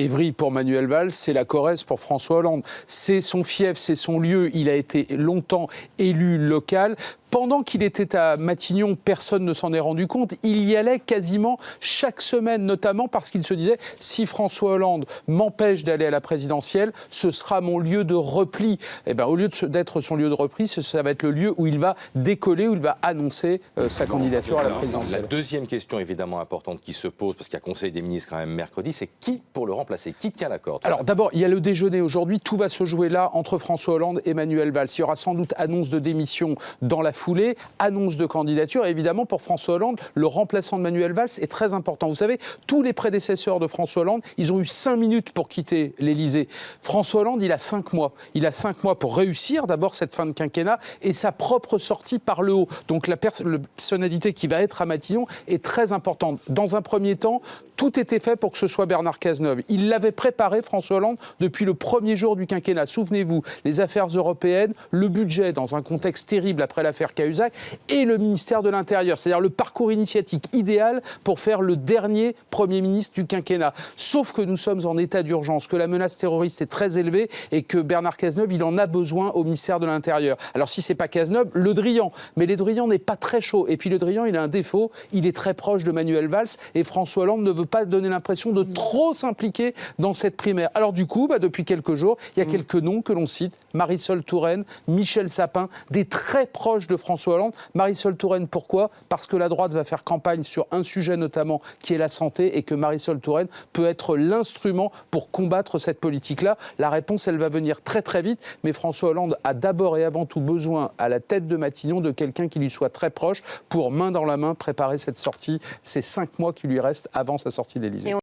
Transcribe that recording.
Évry pour Manuel Valls, c'est la Corrèze pour François Hollande. C'est son fief, c'est son lieu. Il a été longtemps élu local. Pendant qu'il était à Matignon, personne ne s'en est rendu compte. Il y allait quasiment chaque semaine, notamment parce qu'il se disait « si François Hollande m'empêche d'aller à la présidentielle, ce sera mon lieu de repli ». Eh bien, au lieu d'être son lieu de repli, ça va être le lieu où il va décoller, où il va annoncer sa candidature à la présidentielle. La deuxième question évidemment importante qui se pose, parce qu'il y a Conseil des ministres quand même mercredi, c'est qui pour le remplacer? Qui tient la corde? Alors d'abord, il y a le déjeuner aujourd'hui. Tout va se jouer là entre François Hollande et Manuel Valls. Il y aura sans doute annonce de démission dans la foulée, annonce de candidature. Et évidemment, pour François Hollande, le remplaçant de Manuel Valls est très important. Vous savez, tous les prédécesseurs de François Hollande, ils ont eu 5 minutes pour quitter l'Élysée. François Hollande, il a 5 mois. Il a 5 mois pour réussir d'abord cette fin de quinquennat et sa propre sortie par le haut. Donc la personnalité qui va être à Matignon est très importante. Dans un premier temps, tout était fait pour que ce soit Bernard Cazeneuve. Il l'avait préparé, François Hollande, depuis le premier jour du quinquennat. Souvenez-vous, les affaires européennes, le budget dans un contexte terrible après l'affaire Cahuzac et le ministère de l'Intérieur. C'est-à-dire le parcours initiatique idéal pour faire le dernier Premier ministre du quinquennat. Sauf que nous sommes en état d'urgence, que la menace terroriste est très élevée et que Bernard Cazeneuve, il en a besoin au ministère de l'Intérieur. Alors si c'est pas Cazeneuve, Le Drian. Mais Le Drian n'est pas très chaud. Et puis Le Drian, il a un défaut, il est très proche de Manuel Valls et François Hollande ne veut pas donner l'impression de trop s'impliquer dans cette primaire. Alors du coup, depuis quelques jours, il y a quelques noms que l'on cite. Marisol Touraine, Michel Sapin, des très proches de François Hollande. Marisol Touraine, pourquoi? Parce que la droite va faire campagne sur un sujet notamment qui est la santé et que Marisol Touraine peut être l'instrument pour combattre cette politique-là. La réponse, elle va venir très très vite, mais François Hollande a d'abord et avant tout besoin, à la tête de Matignon, de quelqu'un qui lui soit très proche pour, main dans la main, préparer cette sortie, ces 5 mois qui lui restent avant sa sortie de l'Élysée.